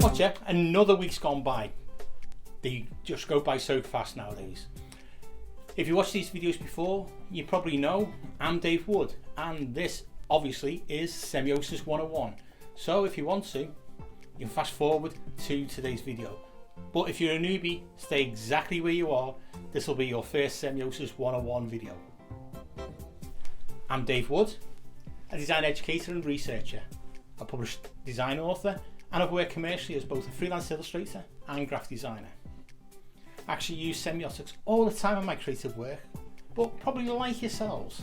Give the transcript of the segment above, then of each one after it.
Gotcha, another week's gone by. They just go by so fast nowadays. If you watched these videos before, you probably know I'm Dave Wood, and this obviously is Semiosis 101. So if you want to, you can fast forward to today's video. But if you're a newbie, stay exactly where you are. This will be your first Semiosis 101 video. I'm Dave Wood, a design educator and researcher, a published design author, and I've worked commercially as both a freelance illustrator and graphic designer. I actually use semiotics all the time in my creative work, but probably like yourselves,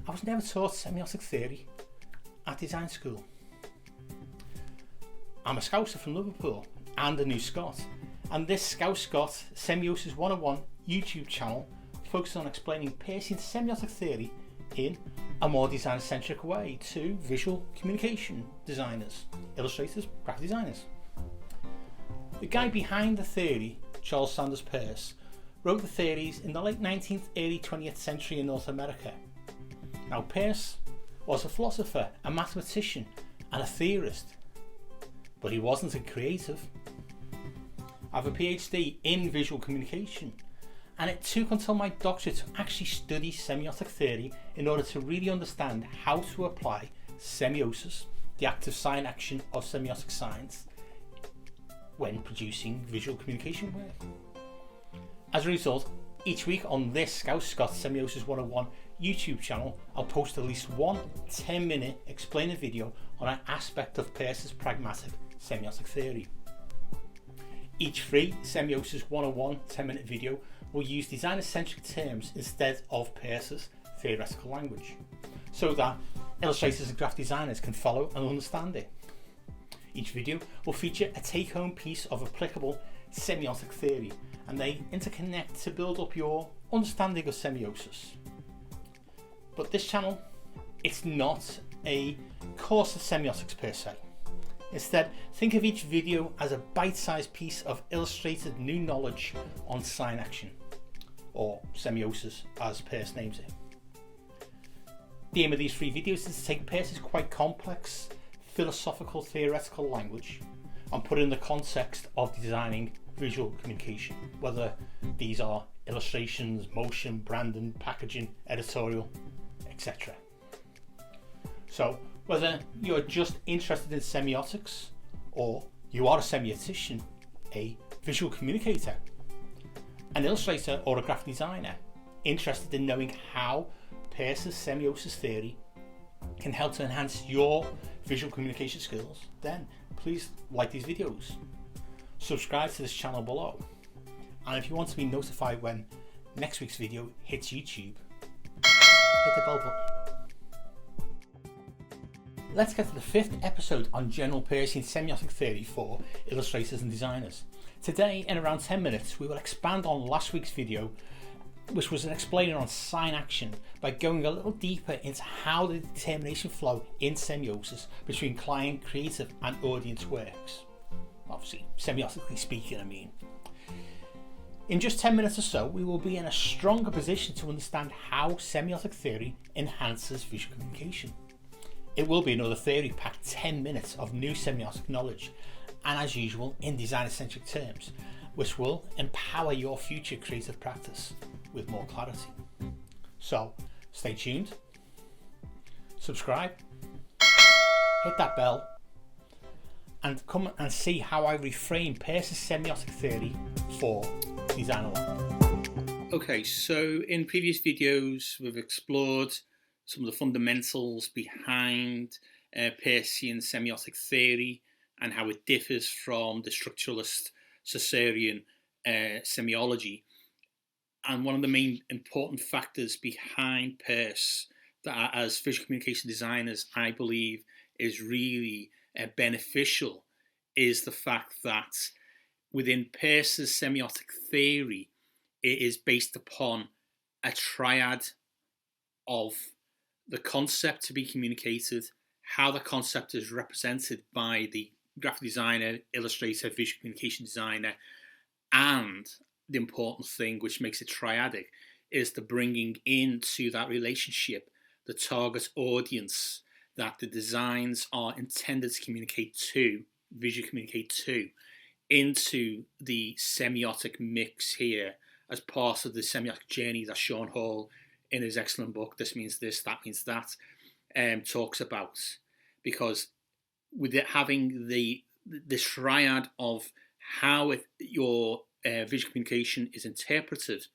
I was never taught semiotic theory at design school. I'm a Scouser from Liverpool and a New Scot, and this Scout Scot Semiosis 101 YouTube channel focuses on explaining Peircean semiotic theory in a more design-centric way to visual communication designers, illustrators, graphic designers. The guy behind the theory, Charles Sanders Peirce, wrote the theories in the late 19th, early 20th century in North America. Now, Peirce was a philosopher, a mathematician, and a theorist, but he wasn't a creative. I have a PhD in visual communication, and it took until my doctorate to actually study semiotic theory in order to really understand how to apply semiosis, the active sign action of semiotic science, when producing visual communication work. As a result, each week on this Scout Scot Semiosis 101 YouTube channel, I'll post at least one 10-minute explainer video on an aspect of Peirce's pragmatic semiotic theory. Each free Semiosis 101 10-minute video will use designer-centric terms instead of Peirce's theoretical language, so that illustrators and graphic designers can follow and understand it. Each video will feature a take-home piece of applicable semiotic theory, and they interconnect to build up your understanding of semiosis. But this channel, it's not a course of semiotics per se. Instead, think of each video as a bite-sized piece of illustrated new knowledge on sign action, or semiosis as Peirce names it. The aim of these free videos is to take Peirce's quite complex philosophical theoretical language and put it in the context of designing visual communication, whether these are illustrations, motion, branding, packaging, editorial, etc. So whether you're just interested in semiotics, or you are a semiotician, a visual communicator, an illustrator, or a graphic designer interested in knowing how Peirce's semiosis theory can help to enhance your visual communication skills, then please like these videos, subscribe to this channel below, and if you want to be notified when next week's video hits YouTube, hit the bell button. Let's get to the 5th episode on general Peircean semiotic theory for illustrators and designers. Today, in around 10 minutes, we will expand on last week's video, which was an explainer on sign action, by going a little deeper into how the determination flow in semiosis between client, creative and audience works. Obviously, semiotically speaking, I mean. In just 10 minutes or so, we will be in a stronger position to understand how semiotic theory enhances visual communication. It will be another theory-packed 10 minutes of new semiotic knowledge, and as usual in designer-centric terms, which will empower your future creative practice with more clarity. So stay tuned, subscribe, hit that bell, and come and see how I reframe Peirce's semiotic theory for designer land. Okay, so in previous videos we've explored some of the fundamentals behind Peircean semiotic theory and how it differs from the structuralist Saussurean semiology. And one of the main important factors behind Peirce that as visual communication designers I believe is really beneficial is the fact that within Peirce's semiotic theory it is based upon a triad of the concept to be communicated, how the concept is represented by the graphic designer, illustrator, visual communication designer, and the important thing which makes it triadic is the bringing into that relationship the target audience that the designs are intended to communicate to visually communicate to into the semiotic mix here as part of the semiotic journey that Sean Hall, in his excellent book, This Means This, That Means That, talks about. Because with it having the triad of how your visual communication is interpreted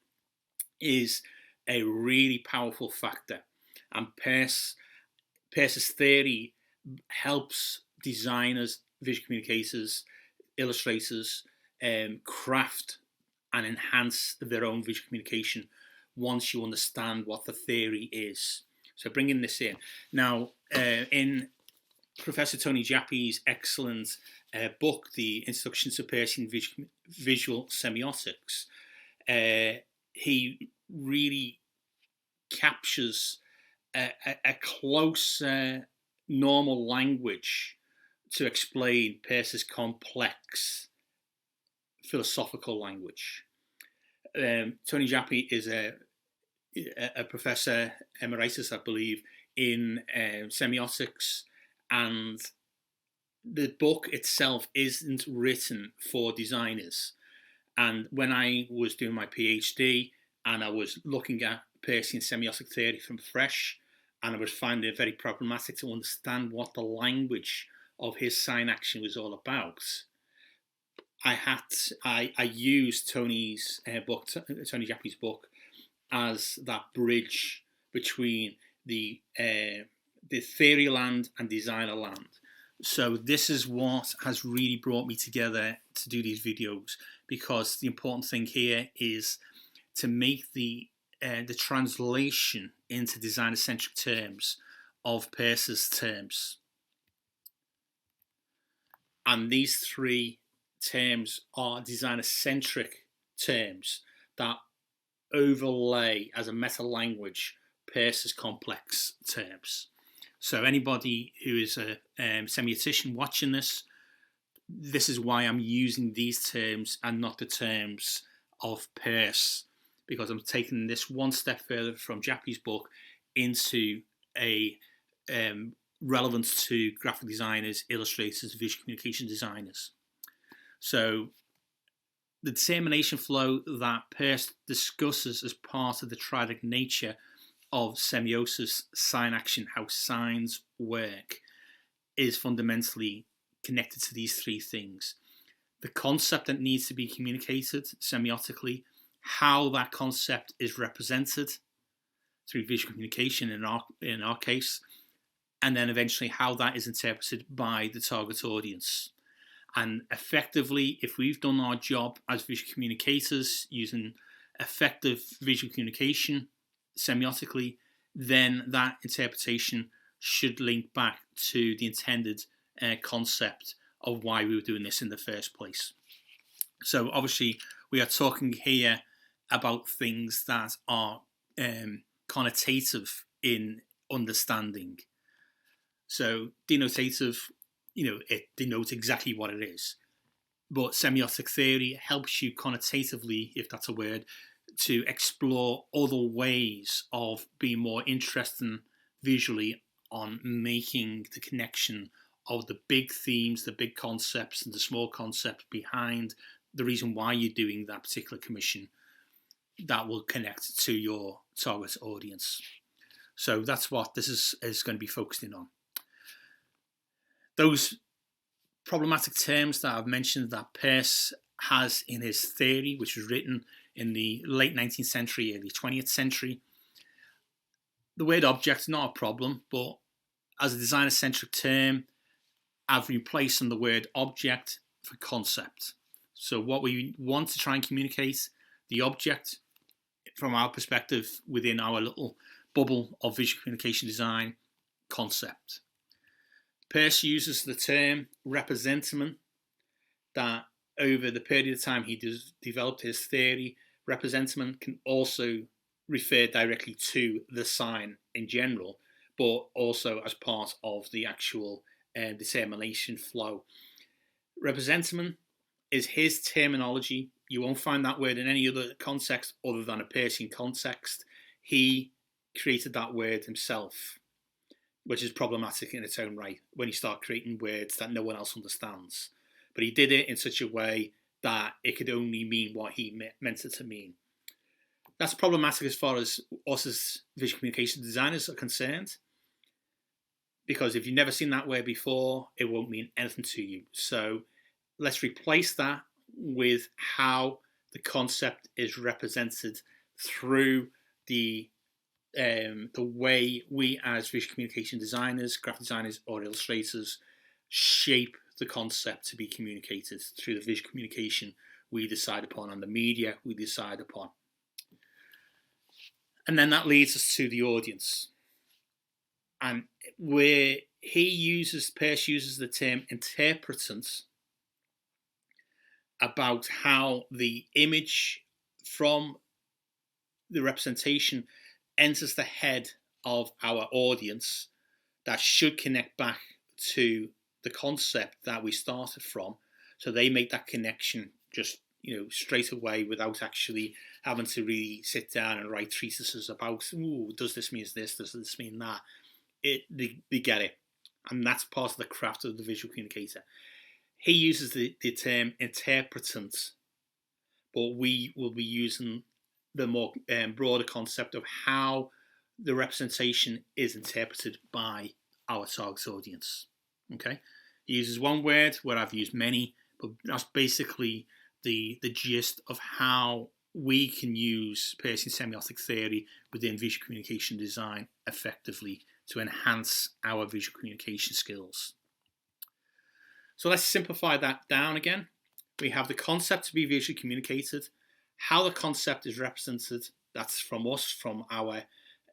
is a really powerful factor. And Peirce's theory helps designers, visual communicators, illustrators craft and enhance their own visual communication once you understand what the theory is. So bringing this in. Now, in Professor Tony Jappy's excellent book, The Introduction to Peircean Visual Semiotics, he really captures a close normal language to explain Peirce's complex philosophical language. Tony Jappy is a professor emeritus, I believe, in semiotics, and the book itself isn't written for designers. And when I was doing my PhD and I was looking at Peircean semiotic theory from fresh, and I was finding it very problematic to understand what the language of his sign action was all about, I used Tony's book, Tony Jappy's book, as that bridge between the theory land and designer land. So this is what has really brought me together to do these videos, because the important thing here is to make the translation into designer-centric terms of Peirce's terms. And these three terms are designer-centric terms that overlay as a meta-language Peirce's complex terms. So anybody who is a semiotician watching this is why I'm using these terms and not the terms of Peirce, because I'm taking this one step further from Jappy's book into a relevance to graphic designers, illustrators, visual communication designers. So the determination flow that Peirce discusses as part of the triadic nature of semiosis, sign action, how signs work, is fundamentally connected to these three things. The concept that needs to be communicated semiotically, how that concept is represented through visual communication in our case, and then eventually how that is interpreted by the target audience. And effectively, if we've done our job as visual communicators using effective visual communication semiotically, then that interpretation should link back to the intended concept of why we were doing this in the first place. So obviously we are talking here about things that are connotative in understanding. So denotative, it denotes exactly what it is. But semiotic theory helps you connotatively, if that's a word, to explore other ways of being more interesting visually on making the connection of the big themes, the big concepts, and the small concepts behind the reason why you're doing that particular commission that will connect to your target audience. So that's what this is going to be focusing on. Those problematic terms that I've mentioned that Peirce has in his theory, which was written in the late 19th century, early 20th century. The word object is not a problem, but as a designer-centric term, I've replaced the word object for concept. So what we want to try and communicate, the object, from our perspective, within our little bubble of visual communication design, concept. Peirce uses the term representiment, that over the period of time he developed his theory, representiment can also refer directly to the sign in general, but also as part of the actual determination flow. Representiment is his terminology. You won't find that word in any other context other than a Peircean context. He created that word himself. which is problematic in its own right when you start creating words that no one else understands. But he did it in such a way that it could only mean what he meant it to mean. That's problematic as far as us as visual communication designers are concerned, because if you've never seen that word before, it won't mean anything to you. So let's replace that with how the concept is represented through the way we as visual communication designers, graphic designers, or illustrators shape the concept to be communicated through the visual communication we decide upon and the media we decide upon. And then that leads us to the audience. And where Pearce uses the term interpretant about how the image from the representation enters the head of our audience that should connect back to the concept that we started from. So they make that connection just straight away without actually having to really sit down and write treatises about, does this mean this, does this mean that? They get it. And that's part of the craft of the visual communicator. He uses the term interpretant, but we will be using the more broader concept of how the representation is interpreted by our target audience. Okay, he uses one word where I've used many, but that's basically the gist of how we can use Pearson semiotic theory within visual communication design effectively to enhance our visual communication skills. So let's simplify that down again. We have the concept to be visually communicated, how the concept is represented, that's from us, from our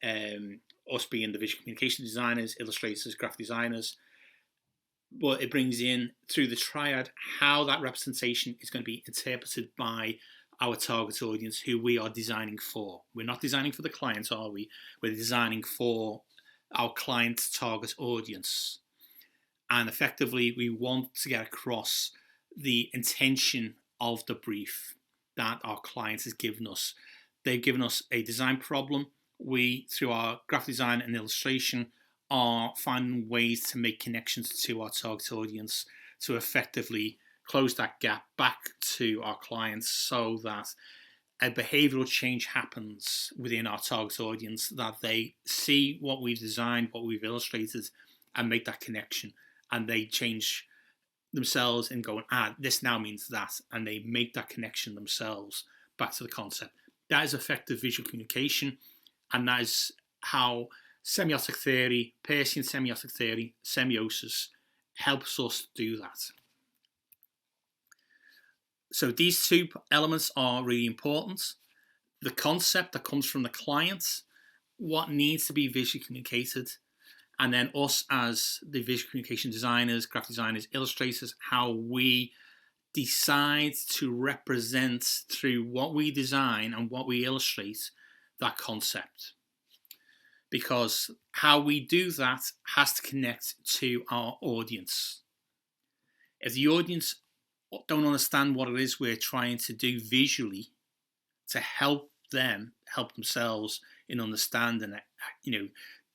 us being the visual communication designers, illustrators, graphic designers, but it brings in through the triad how that representation is going to be interpreted by our target audience who we are designing for. We're not designing for the client, are we? We're designing for our client's target audience. And effectively, we want to get across the intention of the brief that our client has given us. They've given us a design problem. We, through our graphic design and illustration, are finding ways to make connections to our target audience to effectively close that gap back to our clients so that a behavioral change happens within our target audience, that they see what we've designed, what we've illustrated, and make that connection. And they change themselves and go, this now means that. And they make that connection themselves back to the concept. That is effective visual communication. And that is how semiotic theory, Peircean semiotic theory, semiosis, helps us do that. So these two elements are really important. The concept that comes from the client, what needs to be visually communicated, and then us as the visual communication designers, graphic designers, illustrators, how we decide to represent through what we design and what we illustrate that concept. Because how we do that has to connect to our audience. If the audience don't understand what it is we're trying to do visually to help themselves in understanding it,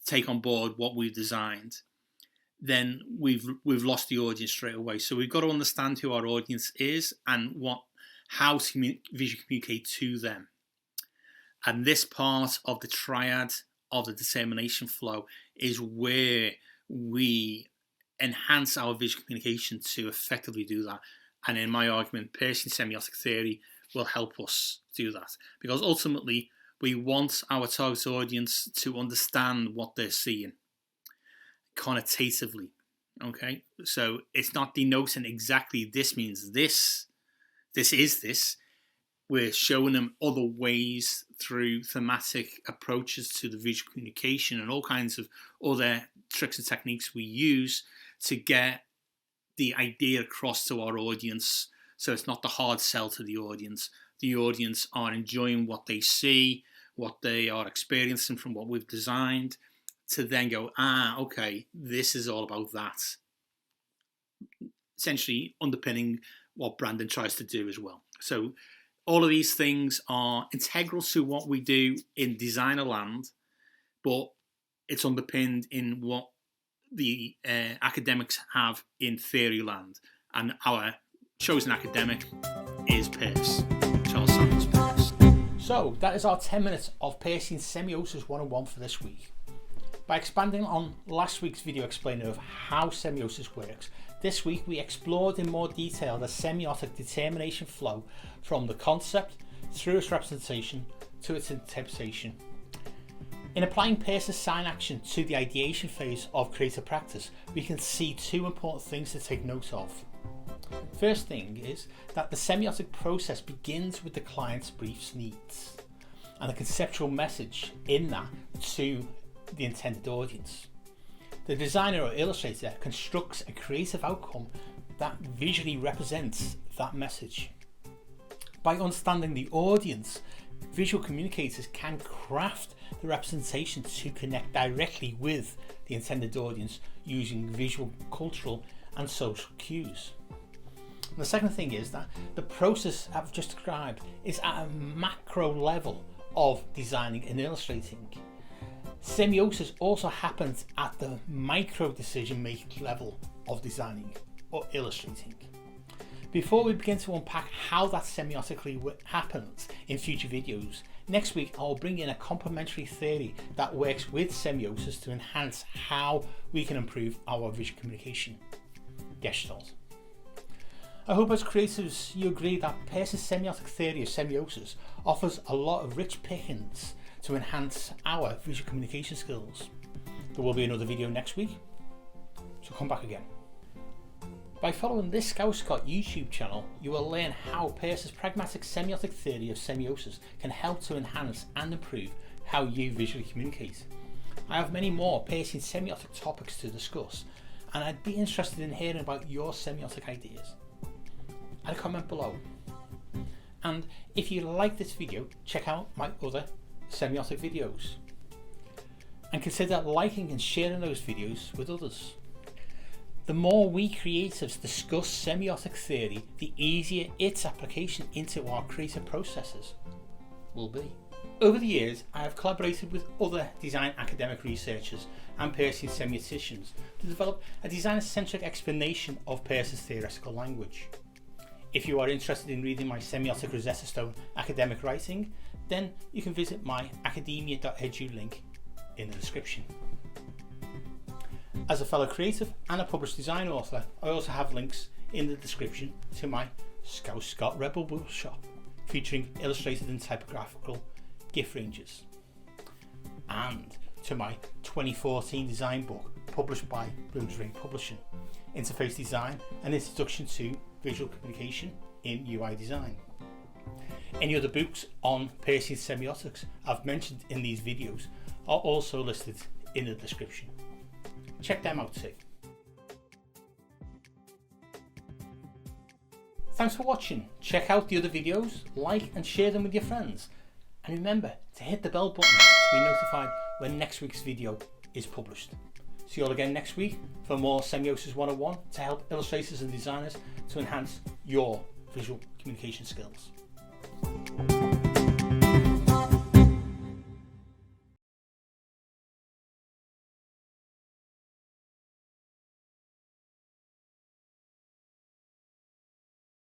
take on board what we've designed, then we've lost the audience straight away. So we've got to understand who our audience is and how to visually communicate to them. And this part of the triad of the determination flow is where we enhance our visual communication to effectively do that. And in my argument, Peircean semiotic theory will help us do that, because ultimately we want our target audience to understand what they're seeing connotatively. Okay, so it's not denoting exactly this means this is this. We're showing them other ways through thematic approaches to the visual communication and all kinds of other tricks and techniques we use to get the idea across to our audience. So it's not the hard sell to the audience. The audience are enjoying what they see, what they are experiencing from what we've designed, to then go, okay, this is all about that. Essentially underpinning what Brandon tries to do as well. So all of these things are integral to what we do in designer land, but it's underpinned in what the academics have in theory land, and our chosen academic is Peirce, Charles Sanders Peirce. So that is our 10 minutes of Peircean Semiosis 101 for this week. By expanding on last week's video explaining of how semiosis works, this week we explored in more detail the semiotic determination flow from the concept through its representation to its interpretation. In applying Peirce's sign action to the ideation phase of creative practice, we can see two important things to take note of. First thing is that the semiotic process begins with the client's briefs needs and the conceptual message in that to the intended audience. The designer or illustrator constructs a creative outcome that visually represents that message. By understanding the audience, visual communicators can craft the representation to connect directly with the intended audience using visual, cultural and social cues. And the second thing is that the process I've just described is at a macro level of designing and illustrating. Semiosis also happens at the micro decision making level of designing or illustrating. Before we begin to unpack how that semiotically happens in future videos, next week I'll bring in a complementary theory that works with semiosis to enhance how we can improve our visual communication. Gestalt. I hope as creatives you agree that Peirce's semiotic theory of semiosis offers a lot of rich pickings to enhance our visual communication skills. There will be another video next week, so come back again. By following this Scouscott YouTube channel, you will learn how Peirce's pragmatic semiotic theory of semiosis can help to enhance and improve how you visually communicate. I have many more Peircean semiotic topics to discuss, and I'd be interested in hearing about your semiotic ideas. Add a comment below. And if you like this video, check out my other semiotic videos. And consider liking and sharing those videos with others. The more we creatives discuss semiotic theory, the easier its application into our creative processes will be. Over the years, I have collaborated with other design academic researchers and Peircean semioticians to develop a designer-centric explanation of Peirce's theoretical language. If you are interested in reading my semiotic Rosetta Stone academic writing, then you can visit my academia.edu link in the description. As a fellow creative and a published design author, I also have links in the description to my Scouscott Rebel Workshop featuring illustrated and typographical gift ranges, and to my 2014 design book published by Bloomsbury Publishing, Interface Design, an Introduction to Visual Communication in UI Design. Any other books on Peircean semiotics I've mentioned in these videos are also listed in the description. Check them out too. Thanks for watching. Check out the other videos, like and share them with your friends. And remember to hit the bell button to be notified when next week's video is published. See you all again next week for more Semiosis 101 to help illustrators and designers to enhance your visual communication skills.